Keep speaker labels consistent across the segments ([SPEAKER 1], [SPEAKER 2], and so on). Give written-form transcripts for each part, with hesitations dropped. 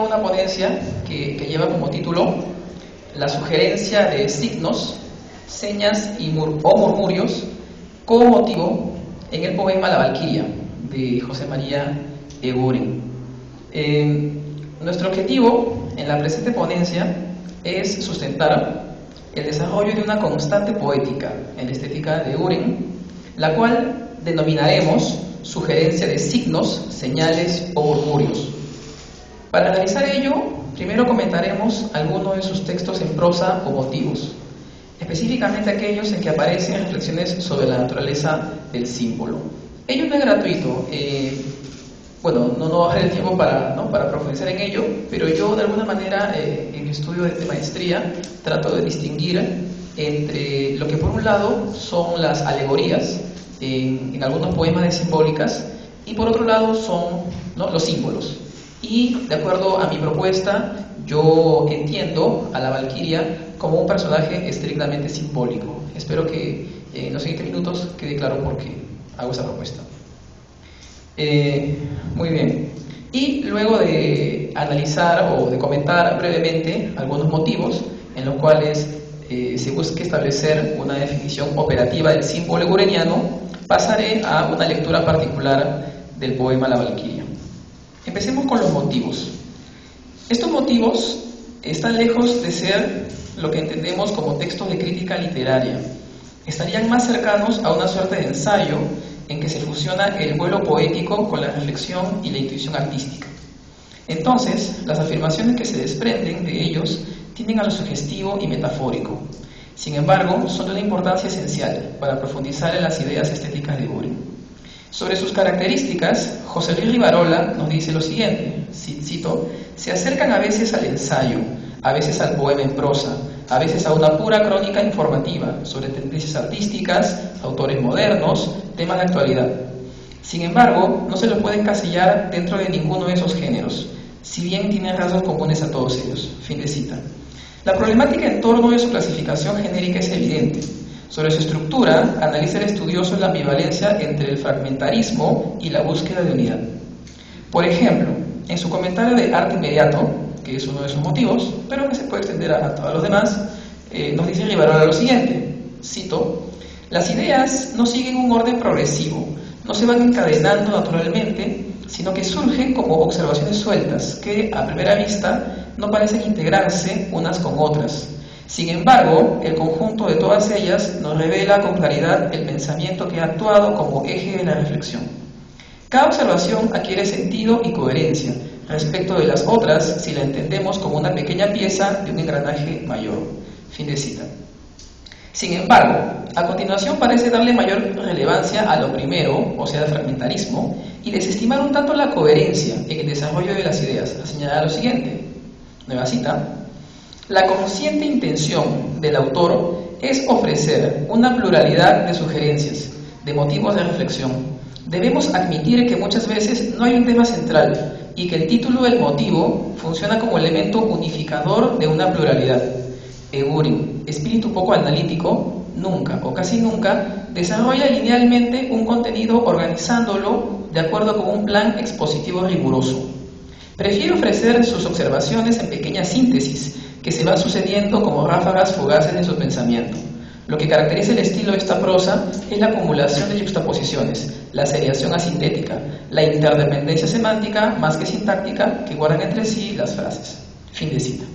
[SPEAKER 1] una ponencia que lleva como título La sugerencia de signos, señas o murmurios como motivo en el poema La Valquiria de José María Eguren. Nuestro objetivo en la presente ponencia es sustentar el desarrollo de una constante poética en la estética de Eguren, la cual denominaremos sugerencia de signos, señales o murmurios. Para analizar ello, primero comentaremos algunos de sus textos en prosa o motivos, específicamente aquellos en que aparecen reflexiones sobre la naturaleza del símbolo. Ello no es gratuito, no va a haber el tiempo para profundizar en ello, pero yo de alguna manera en mi estudio de maestría trato de distinguir entre lo que por un lado son las alegorías en algunos poemas de simbólicas y por otro lado son los símbolos. Y de acuerdo a mi propuesta, yo entiendo a la Valquiria como un personaje estrictamente simbólico. Espero que en los siguientes minutos quede claro por qué hago esa propuesta. Muy bien. Y luego de analizar o de comentar brevemente algunos motivos en los cuales se busque establecer una definición operativa del símbolo egureniano, pasaré a una lectura particular del poema La Valquiria. Empecemos con los motivos. Estos motivos están lejos de ser lo que entendemos como textos de crítica literaria. Estarían más cercanos a una suerte de ensayo en que se fusiona el vuelo poético con la reflexión y la intuición artística. Entonces, las afirmaciones que se desprenden de ellos tienden a lo sugestivo y metafórico. Sin embargo, son de una importancia esencial para profundizar en las ideas estéticas de Eguren. Sobre sus características, José Luis Rivarola nos dice lo siguiente, cito: se acercan a veces al ensayo, a veces al poema en prosa, a veces a una pura crónica informativa sobre tendencias artísticas, autores modernos, temas de actualidad. Sin embargo, no se los puede encasillar dentro de ninguno de esos géneros, si bien tienen rasgos comunes a todos ellos. Fin de cita. La problemática en torno de su clasificación genérica es evidente. Sobre su estructura, analiza el estudioso la ambivalencia entre el fragmentarismo y la búsqueda de unidad. Por ejemplo, en su comentario de Arte Inmediato, que es uno de sus motivos, pero que se puede extender a todos los demás, nos dice Rivarola lo siguiente, cito: las ideas no siguen un orden progresivo, no se van encadenando naturalmente, sino que surgen como observaciones sueltas, que a primera vista no parecen integrarse unas con otras. Sin embargo, el conjunto de todas ellas nos revela con claridad el pensamiento que ha actuado como eje de la reflexión. Cada observación adquiere sentido y coherencia respecto de las otras si la entendemos como una pequeña pieza de un engranaje mayor. Fin de cita. Sin embargo, a continuación parece darle mayor relevancia a lo primero, o sea, el fragmentarismo, y desestimar un tanto la coherencia en el desarrollo de las ideas, a señalar lo siguiente, nueva cita: la consciente intención del autor es ofrecer una pluralidad de sugerencias, de motivos de reflexión. Debemos admitir que muchas veces no hay un tema central y que el título del motivo funciona como elemento unificador de una pluralidad. Eguren, espíritu poco analítico, nunca o casi nunca desarrolla linealmente un contenido organizándolo de acuerdo con un plan expositivo riguroso. Prefiere ofrecer sus observaciones en pequeñas síntesis que se van sucediendo como ráfagas fugaces de su pensamiento. Lo que caracteriza el estilo de esta prosa es la acumulación de juxtaposiciones, la seriación asintética, la interdependencia semántica más que sintáctica que guardan entre sí las frases. Fin de cita.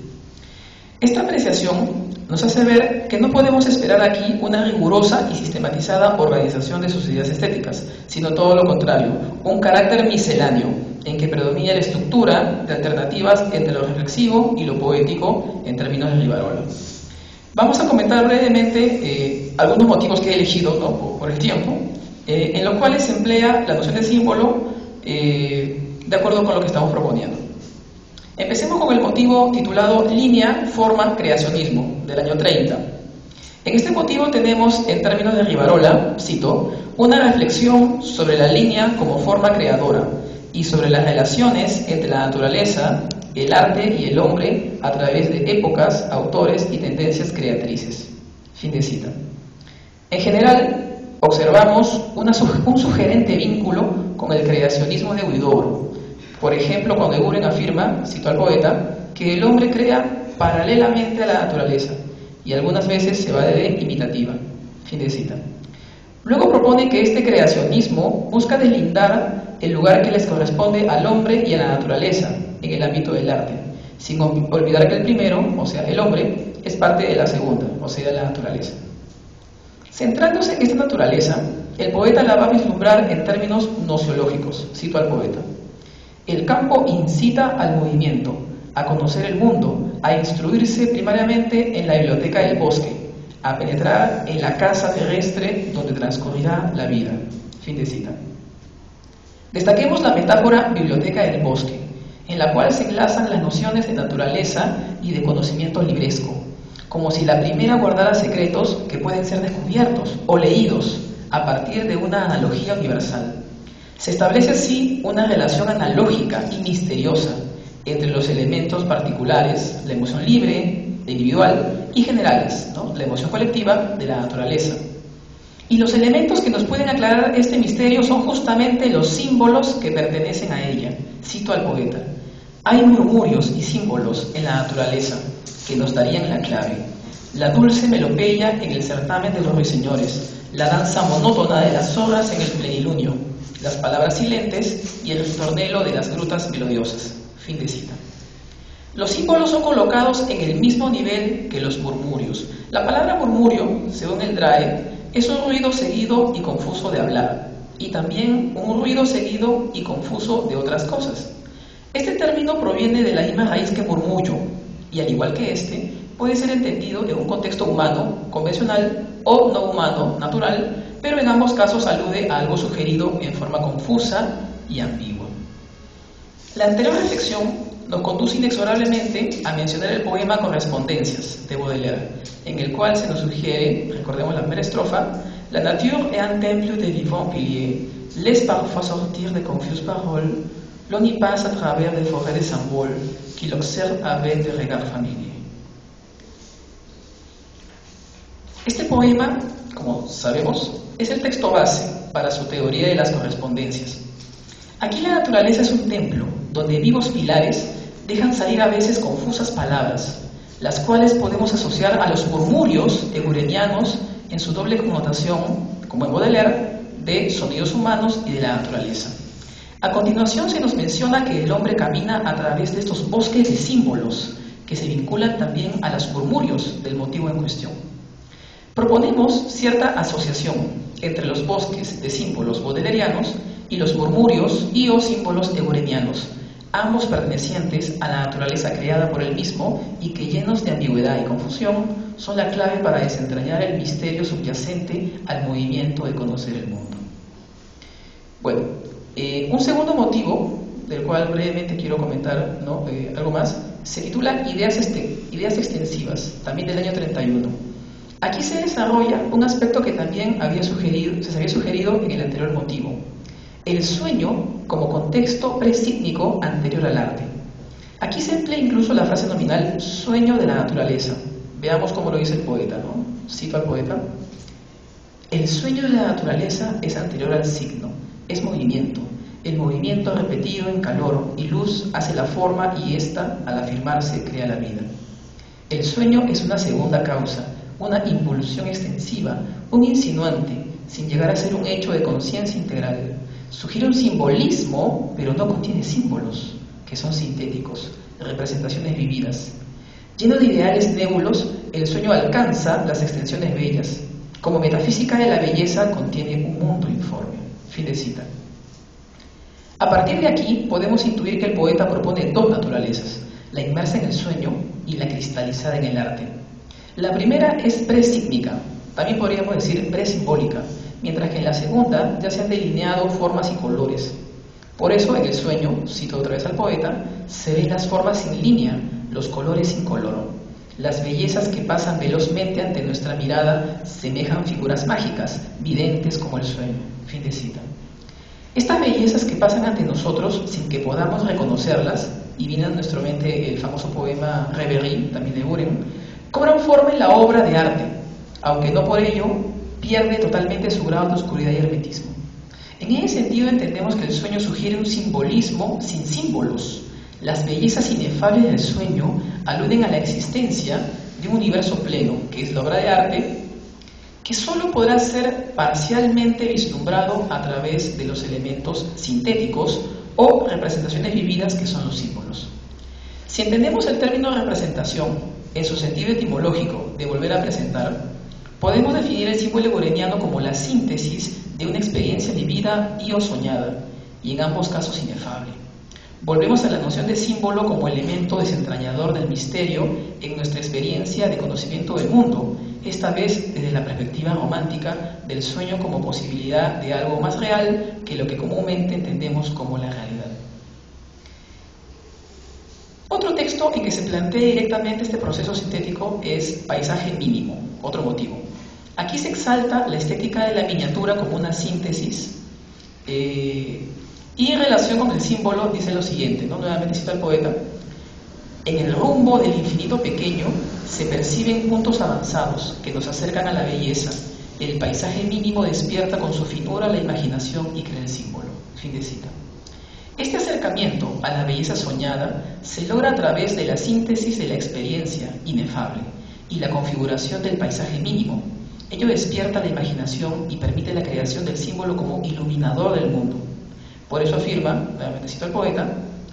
[SPEAKER 1] Esta apreciación nos hace ver que no podemos esperar aquí una rigurosa y sistematizada organización de sus ideas estéticas, sino todo lo contrario, un carácter misceláneo, en que predomina la estructura de alternativas entre lo reflexivo y lo poético en términos de Rivarola. Vamos a comentar brevemente algunos motivos que he elegido por el tiempo, en los cuales se emplea la noción de símbolo de acuerdo con lo que estamos proponiendo. Empecemos con el motivo titulado Línea, Forma, Creacionismo, del año 30. En este motivo tenemos, en términos de Rivarola, cito, una reflexión sobre la línea como forma creadora y sobre las relaciones entre la naturaleza, el arte y el hombre a través de épocas, autores y tendencias creatrices. Fin de cita. En general, observamos un sugerente vínculo con el creacionismo de Huidobro, Por ejemplo, cuando Eguren afirma, cito al poeta, que el hombre crea paralelamente a la naturaleza y algunas veces se va de imitativa. Fin de cita. Luego propone que este creacionismo busca deslindar el lugar que les corresponde al hombre y a la naturaleza en el ámbito del arte, sin olvidar que el primero, o sea, el hombre, es parte de la segunda, o sea, la naturaleza. Centrándose en esta naturaleza, el poeta la va a vislumbrar en términos nociológicos, cito al poeta. El campo incita al movimiento, a conocer el mundo, a instruirse primariamente en la biblioteca del bosque, a penetrar en la casa terrestre donde transcurrirá la vida. Fin de cita. Destaquemos la metáfora biblioteca del bosque, en la cual se enlazan las nociones de naturaleza y de conocimiento libresco, como si la primera guardara secretos que pueden ser descubiertos o leídos a partir de una analogía universal. Se establece así una relación analógica y misteriosa entre los elementos particulares, la emoción libre, la individual, y generales, ¿no? La emoción colectiva de la naturaleza. Y los elementos que nos pueden aclarar este misterio son justamente los símbolos que pertenecen a ella. Cito al poeta. Hay murmurios y símbolos en la naturaleza que nos darían la clave. La dulce melopeya en el certamen de los ruiseñores, la danza monótona de las horas en el plenilunio, las palabras silentes y el ritornelo de las grutas melodiosas. Fin de cita. Los símbolos son colocados en el mismo nivel que los murmurios. La palabra murmurio, según el DRAE, es un ruido seguido y confuso de hablar, y también un ruido seguido y confuso de otras cosas. Este término proviene de la misma raíz que murmullo, y al igual que este, puede ser entendido en un contexto humano, convencional, o no humano, natural, pero en ambos casos alude a algo sugerido en forma confusa y ambigua. La anterior reflexión nos conduce inexorablemente a mencionar el poema Correspondencias de Baudelaire, en el cual se nos sugiere, recordemos la primera estrofa, la nature est un temple de vivants piliers, laisse parfois sortir de confuses paroles, l'on y passe à travers des forêts de symboles, qui l'observe avec des regards familiers. Este poema, como sabemos, es el texto base para su teoría de las correspondencias. Aquí la naturaleza es un templo, donde vivos pilares dejan salir a veces confusas palabras, las cuales podemos asociar a los murmurios egurenianos en su doble connotación, como en Baudelaire, de sonidos humanos y de la naturaleza. A continuación se nos menciona que el hombre camina a través de estos bosques de símbolos, que se vinculan también a los murmurios del motivo en cuestión. Proponemos cierta asociación entre los bosques de símbolos baudelerianos y los murmurios y o símbolos egurenianos, ambos pertenecientes a la naturaleza creada por él mismo y que, llenos de ambigüedad y confusión, son la clave para desentrañar el misterio subyacente al movimiento de conocer el mundo. Bueno, un segundo motivo, del cual brevemente quiero comentar, ¿no? Algo más, se titula Ideas extensivas, también del año 31. Aquí se desarrolla un aspecto que también se había sugerido en el anterior motivo: el sueño como contexto presígnico anterior al arte. Aquí se emplea incluso la frase nominal sueño de la naturaleza. Veamos cómo lo dice el poeta, ¿no? Cito al poeta. El sueño de la naturaleza es anterior al signo, es movimiento. El movimiento repetido en calor y luz hace la forma y ésta, al afirmarse, crea la vida. El sueño es una segunda causa, una impulsión extensiva, un insinuante, sin llegar a ser un hecho de conciencia integral. Sugiere un simbolismo, pero no contiene símbolos, que son sintéticos, representaciones vividas. Lleno de ideales nébulos, el sueño alcanza las extensiones bellas. Como metafísica de la belleza contiene un mundo informe. Fin de cita. A partir de aquí podemos intuir que el poeta propone dos naturalezas, la inmersa en el sueño y la cristalizada en el arte. La primera es presígnica, también podríamos decir presimbólica, mientras que en la segunda ya se han delineado formas y colores. Por eso en el sueño, cito otra vez al poeta, se ven las formas sin línea, los colores sin color. Las bellezas que pasan velozmente ante nuestra mirada semejan figuras mágicas, videntes como el sueño. Fin de cita. Estas bellezas que pasan ante nosotros sin que podamos reconocerlas, y viene a nuestra mente el famoso poema Rêverie, también de Buren, cobran forma en la obra de arte, aunque no por ello pierde totalmente su grado de oscuridad y hermetismo. En ese sentido entendemos que el sueño sugiere un simbolismo sin símbolos. Las bellezas inefables del sueño aluden a la existencia de un universo pleno, que es la obra de arte, que solo podrá ser parcialmente vislumbrado a través de los elementos sintéticos o representaciones vividas que son los símbolos. Si entendemos el término representación en su sentido etimológico de volver a presentar, podemos definir el símbolo egureniano como la síntesis de una experiencia vivida y o soñada, y en ambos casos inefable. Volvemos a la noción de símbolo como elemento desentrañador del misterio en nuestra experiencia de conocimiento del mundo, esta vez desde la perspectiva romántica del sueño como posibilidad de algo más real que lo que comúnmente entendemos como la realidad. Otro texto en que se plantea directamente este proceso sintético es Paisaje mínimo, otro motivo. Aquí se exalta la estética de la miniatura como una síntesis y en relación con el símbolo dice lo siguiente, ¿no? Nuevamente cita al poeta: en el rumbo del infinito pequeño se perciben puntos avanzados que nos acercan a la belleza. El paisaje mínimo despierta con su finura la imaginación y crea el símbolo. Fin de cita. Este acercamiento a la belleza soñada se logra a través de la síntesis de la experiencia inefable y la configuración del paisaje mínimo. Ello despierta la imaginación y permite la creación del símbolo como iluminador del mundo. Por eso afirma, nuevamente cito al poeta,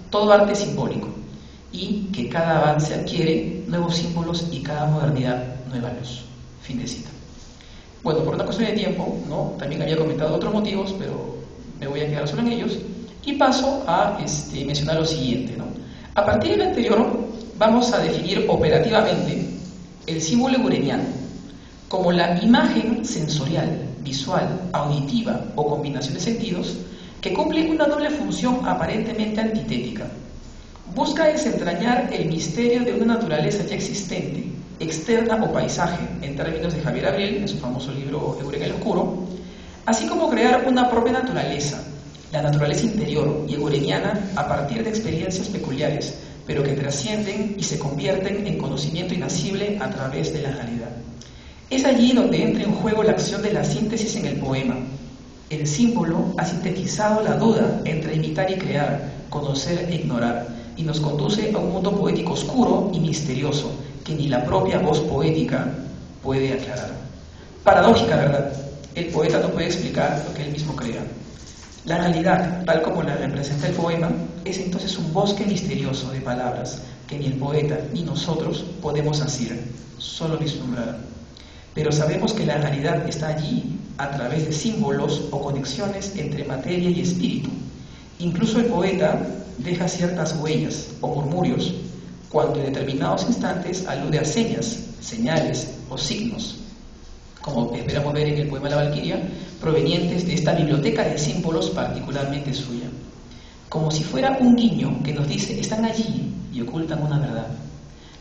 [SPEAKER 1] todo arte es simbólico y que cada avance adquiere nuevos símbolos y cada modernidad nueva luz. Fin de cita. Bueno, por una cuestión de tiempo, ¿no? También había comentado otros motivos, pero me voy a quedar solo en ellos y paso a mencionar lo siguiente, ¿no? A partir del anterior vamos a definir operativamente el símbolo egureniano como la imagen sensorial, visual, auditiva o combinación de sentidos que cumple una doble función aparentemente antitética. Busca desentrañar el misterio de una naturaleza ya existente, externa o paisaje, en términos de Javier Abril, en su famoso libro Eureka el Oscuro, así como crear una propia naturaleza, la naturaleza interior y egureniana a partir de experiencias peculiares, pero que trascienden y se convierten en conocimiento inacible a través de la realidad. Es allí donde entra en juego la acción de la síntesis en el poema. El símbolo ha sintetizado la duda entre imitar y crear, conocer e ignorar, y nos conduce a un mundo poético oscuro y misterioso que ni la propia voz poética puede aclarar. Paradójica, ¿verdad? El poeta no puede explicar lo que él mismo crea. La realidad, tal como la representa el poema, es entonces un bosque misterioso de palabras que ni el poeta ni nosotros podemos asir, solo vislumbrar. Pero sabemos que la realidad está allí, a través de símbolos o conexiones entre materia y espíritu. Incluso el poeta deja ciertas huellas o murmurios cuando en determinados instantes alude a señas, señales o signos, como esperamos ver en el poema La Valquiria, provenientes de esta biblioteca de símbolos particularmente suya. Como si fuera un guiño que nos dice, están allí y ocultan una verdad.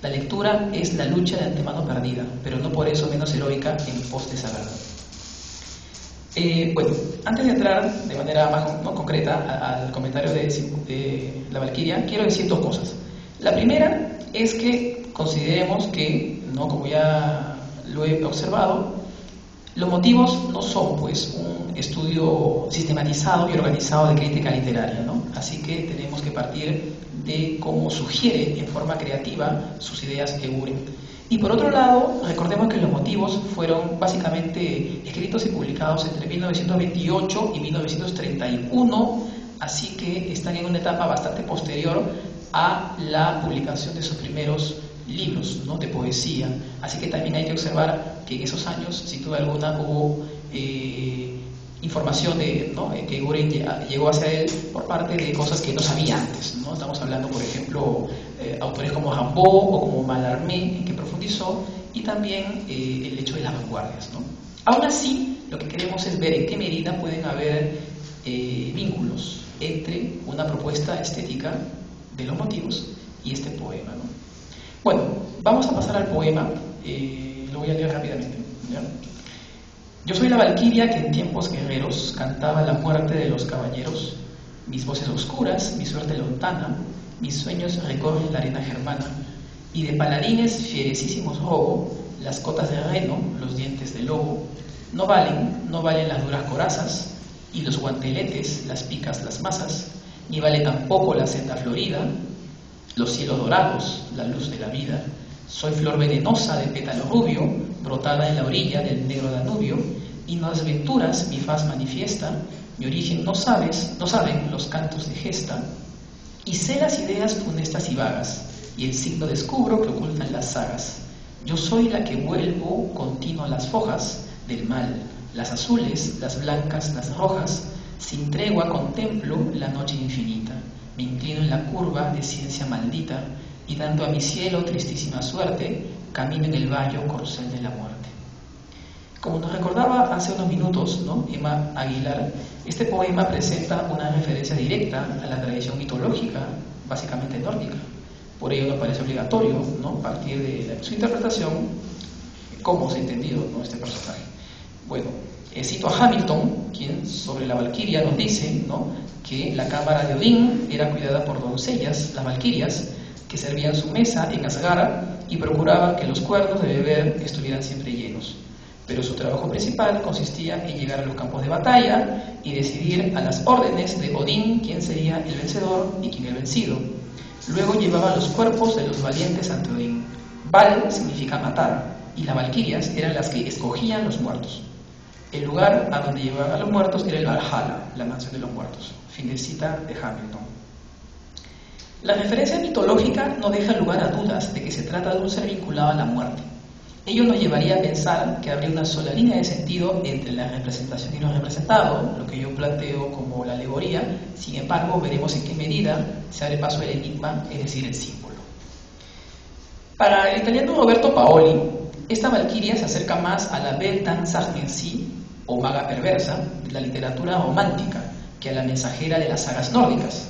[SPEAKER 1] La lectura es la lucha de antemano perdida, pero no por eso menos heroica en pos de esa verdad. Bueno, antes de entrar de manera más concreta al comentario de La Valquiria, quiero decir dos cosas. La primera es que consideremos que, como ya lo he observado, los motivos no son pues un estudio sistematizado y organizado de crítica literaria, ¿no? Así que tenemos que partir de cómo sugiere en forma creativa sus ideas Eguren. Y por otro lado, recordemos que los motivos fueron básicamente escritos y publicados entre 1928 y 1931, así que están en una etapa bastante posterior a la publicación de sus primeros libros, ¿no?, de poesía. Así que también hay que observar que en esos años, sin duda alguna, hubo información que Eguren llegó hacia él por parte de cosas que no sabía antes, ¿no? Estamos hablando, por ejemplo, autores como Rimbaud o como Mallarmé, en que profundizó, y también el hecho de las vanguardias, ¿no? Aún así, lo que queremos es ver en qué medida pueden haber vínculos entre una propuesta estética de los motivos y este poema, ¿no? Bueno, vamos a pasar al poema, lo voy a leer rápidamente, ¿ya? Yo soy la valquiria que en tiempos guerreros cantaba la muerte de los caballeros, mis voces oscuras, mi suerte lontana, mis sueños recorren la arena germana, y de paladines fierecísimos robo, las cotas de reno, los dientes de lobo, no valen las duras corazas, y los guanteletes, las picas, las masas, ni vale tampoco la senda florida, los cielos dorados, la luz de la vida. Soy flor venenosa de pétalo rubio, brotada en la orilla del negro Danubio, y no desventuras mi faz manifiesta, mi origen no saben los cantos de gesta, y sé las ideas funestas y vagas, y el signo descubro que ocultan las sagas. Yo soy la que vuelvo continuo las fojas del mal, las azules, las blancas, las rojas, sin tregua contemplo la noche infinita, me inclino en la curva de ciencia maldita, y dando a mi cielo tristísima suerte, camino en el valle corcel de la muerte. Como nos recordaba hace unos minutos, ¿no?, Emma Aguilar, este poema presenta una referencia directa a la tradición mitológica, básicamente nórdica. Por ello nos parece obligatorio, ¿no?, partir de su interpretación, cómo se ha entendido, ¿no?, este personaje. Bueno, cito a Hamilton, quien sobre la valquiria nos dice, ¿no?, que la cámara de Odín era cuidada por doncellas, las valquirias, que servían su mesa en Asgard y procuraban que los cuernos de beber estuvieran siempre llenos. Pero su trabajo principal consistía en llegar a los campos de batalla y decidir a las órdenes de Odín quién sería el vencedor y quién el vencido. Luego llevaban los cuerpos de los valientes ante Odín. Val significa matar, y las valquirias eran las que escogían los muertos. El lugar a donde llevaban a los muertos era el Valhalla, la mansión de los muertos. Fin de cita de Hamilton. La referencia mitológica no deja lugar a dudas de que se trata de un ser vinculado a la muerte. Ello nos llevaría a pensar que habría una sola línea de sentido entre la representación y lo representado, lo que yo planteo como la alegoría. Sin embargo, veremos en qué medida se abre paso el enigma, es decir, el símbolo. Para el italiano Roberto Paoli, esta valquiria se acerca más a la Weltanschauung en sí, o maga perversa, de la literatura romántica, que a la mensajera de las sagas nórdicas.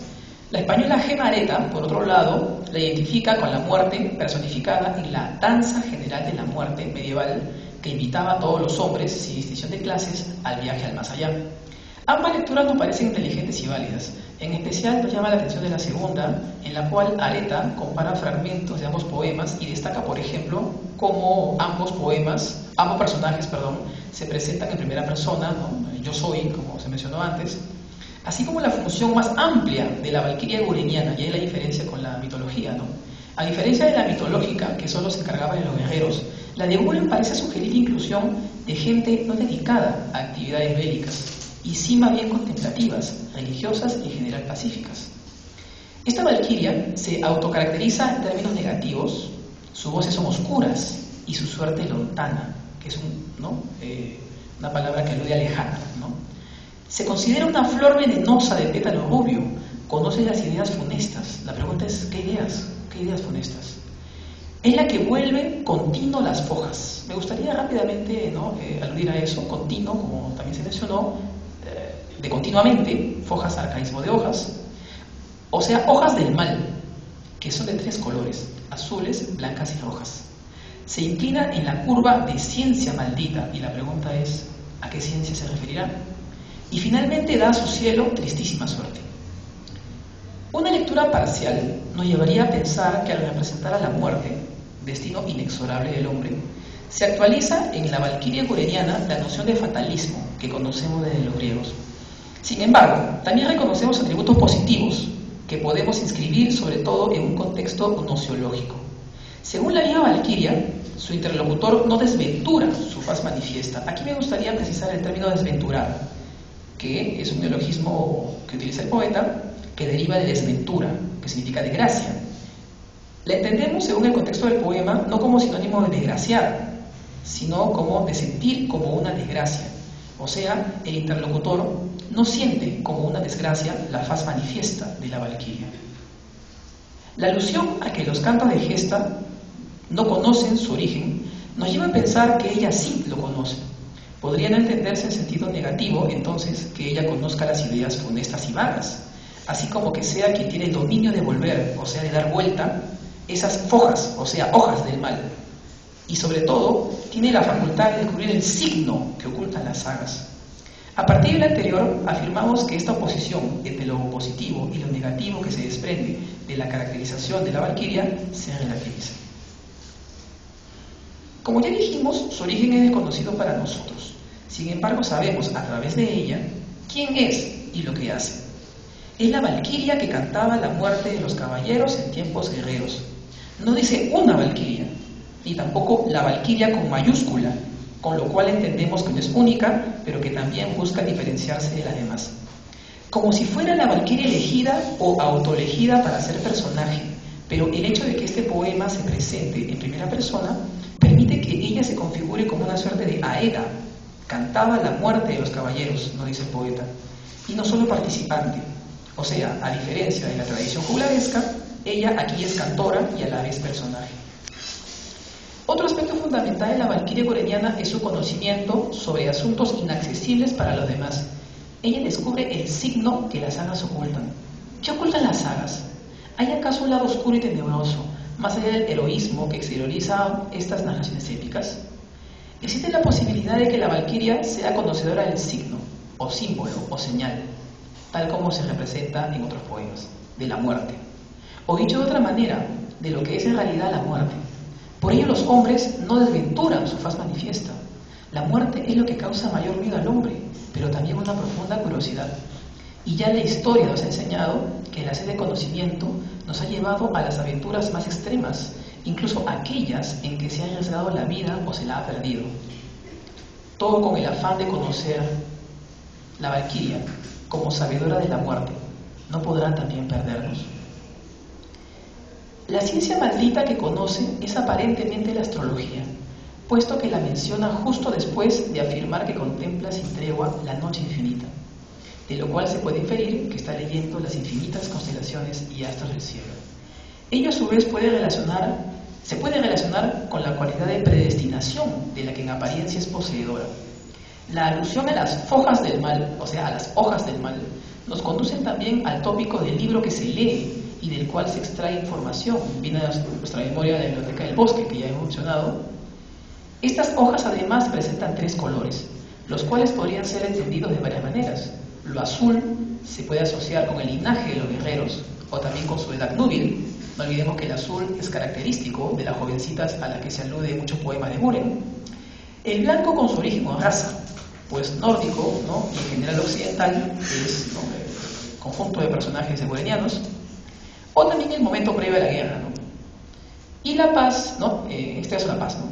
[SPEAKER 1] La española Gemma Areta, por otro lado, la identifica con la muerte personificada en la danza general de la muerte medieval que invitaba a todos los hombres, sin distinción de clases, al viaje al más allá. Ambas lecturas nos parecen inteligentes y válidas. En especial nos llama la atención de la segunda, en la cual Areta compara fragmentos de ambos poemas y destaca, por ejemplo, cómo ambos personajes, se presentan en primera persona, ¿no?, yo soy, como se mencionó antes, así como la función más amplia de la valquiria gureniana, y hay la diferencia con la mitología, ¿no? A diferencia de la mitológica, que solo se encargaba de los guerreros, la de Guren parece sugerir inclusión de gente no dedicada a actividades bélicas, y sí más bien contemplativas, religiosas y en general pacíficas. Esta valquiria se autocaracteriza en términos negativos, sus voces son oscuras y su suerte lontana, que es una palabra que alude a lejana, ¿no? Se considera una flor venenosa de pétalo rubio, conoce las ideas funestas. La pregunta es, ¿qué ideas funestas? Es la que vuelve continuo las fojas. Me gustaría rápidamente, ¿no?, aludir a eso. Continuo, como también se mencionó, de continuamente, fojas arcaísmo de hojas, o sea, hojas del mal, que son de 3 colores, azules, blancas y rojas. Se inclina en la curva de ciencia maldita, y la pregunta es, ¿a qué ciencia se referirá? Y finalmente da a su cielo tristísima suerte. Una lectura parcial nos llevaría a pensar que al representar a la muerte, destino inexorable del hombre, se actualiza en la valquiria gureniana la noción de fatalismo que conocemos desde los griegos. Sin embargo, también reconocemos atributos positivos que podemos inscribir sobre todo en un contexto gnosiológico. Según la vieja valquiria, su interlocutor no desventura su faz manifiesta. Aquí me gustaría precisar el término desventurar, que es un neologismo que utiliza el poeta, que deriva de desventura, que significa desgracia. La entendemos según el contexto del poema no como sinónimo de desgraciar, sino como de sentir como una desgracia. O sea, el interlocutor no siente como una desgracia la faz manifiesta de la valquiria. La alusión a que los cantos de gesta no conocen su origen nos lleva a pensar que ella sí lo conoce. Podría no entenderse en sentido negativo, entonces, que ella conozca las ideas funestas y vagas, así como que sea quien tiene el dominio de volver, o sea, de dar vuelta, esas fojas, o sea, hojas del mal. Y sobre todo, tiene la facultad de descubrir el signo que ocultan las sagas. A partir de lo anterior, afirmamos que esta oposición entre lo positivo y lo negativo que se desprende de la caracterización de la valquiria se relativiza. Como ya dijimos, su origen es desconocido para nosotros. Sin embargo, sabemos a través de ella ¿Quién es y lo que hace? Es la valquiria que cantaba la muerte de los caballeros en tiempos guerreros. No dice una valquiria, ni tampoco la valquiria con mayúscula, con lo cual entendemos que no es única, pero que también busca diferenciarse de las demás. Como si fuera la valquiria elegida o autoelegida para ser personaje, pero el hecho de que este poema se presente en primera persona permite que ella se configure como una suerte de Aeda. Cantaba la muerte de los caballeros, no dice el poeta, y no solo participante. O sea, a diferencia de la tradición juglaresca, ella aquí es cantora y a la vez personaje. Otro aspecto fundamental de la valquiria coreniana es su conocimiento sobre asuntos inaccesibles para los demás. Ella descubre el signo que las sagas ocultan. ¿Qué ocultan las sagas? ¿Hay acaso un lado oscuro y tenebroso, más allá del heroísmo que exterioriza estas narraciones épicas? Existe la posibilidad de que la valquiria sea conocedora del signo, o símbolo, o señal, tal como se representa en otros poemas, de la muerte. O dicho de otra manera, de lo que es en realidad la muerte. Por ello los hombres no desventuran su faz manifiesta. La muerte es lo que causa mayor miedo al hombre, pero también una profunda curiosidad. Y ya la historia nos ha enseñado que la sed de conocimiento nos ha llevado a las aventuras más extremas, incluso aquellas en que se ha arriesgado la vida o se la ha perdido. Todo con el afán de conocer la valquiria como sabedora de la muerte. ¿No podrán también perdernos? La ciencia maldita que conoce es aparentemente la astrología, puesto que la menciona justo después de afirmar que contempla sin tregua la noche infinita, de lo cual se puede inferir que está leyendo las infinitas constelaciones y astros del cielo. Ello a su vez se puede relacionar con la cualidad de predestinación de la que en apariencia es poseedora. La alusión a las fojas del mal, o sea, a las hojas del mal, nos conducen también al tópico del libro que se lee y del cual se extrae información. Viene a nuestra memoria de la Biblioteca del Bosque, que ya hemos mencionado. Estas hojas además presentan 3 colores, los cuales podrían ser entendidos de varias maneras. Lo azul se puede asociar con el linaje de los guerreros, o también con su edad núbil. No olvidemos que el azul es característico de las jovencitas a las que se alude en muchos poemas de Buren. El blanco con su origen o raza, pues nórdico, ¿no? Y en general occidental, es, ¿no?, el conjunto de personajes burenianos, o también el momento previo a la guerra, ¿no? Y la paz, ¿no? Esta es la paz, ¿no?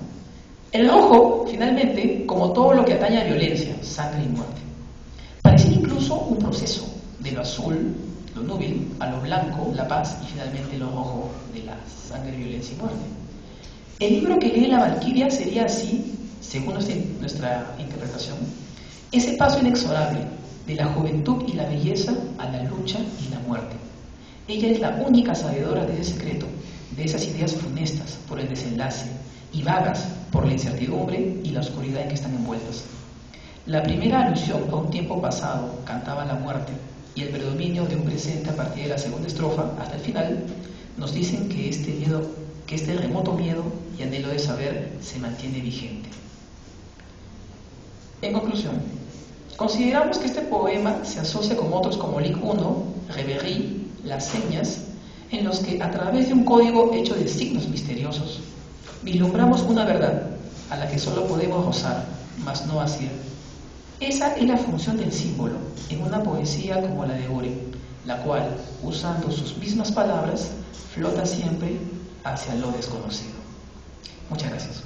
[SPEAKER 1] El rojo, finalmente, como todo lo que atañe a violencia, sangre y muerte. Parece incluso un proceso de lo azul, lo núbil, a lo blanco, la paz, y finalmente lo rojo, de la sangre, violencia y muerte. El libro que lee la valquiria sería así, según nuestra interpretación, ese paso inexorable de la juventud y la belleza a la lucha y la muerte. Ella es la única sabedora de ese secreto, de esas ideas funestas por el desenlace y vagas por la incertidumbre y la oscuridad en que están envueltas. La primera alusión a un tiempo pasado cantaba la muerte, y el predominio de un presente a partir de la segunda estrofa hasta el final nos dicen que este remoto miedo y anhelo de saber se mantiene vigente. En conclusión, consideramos que este poema se asocia con otros como Lic 1, Reverie, Las Señas, en los que a través de un código hecho de signos misteriosos vislumbramos una verdad a la que solo podemos rozar, mas no asir. Esa es la función del símbolo en una poesía como la de Buren, la cual, usando sus mismas palabras, flota siempre hacia lo desconocido. Muchas gracias.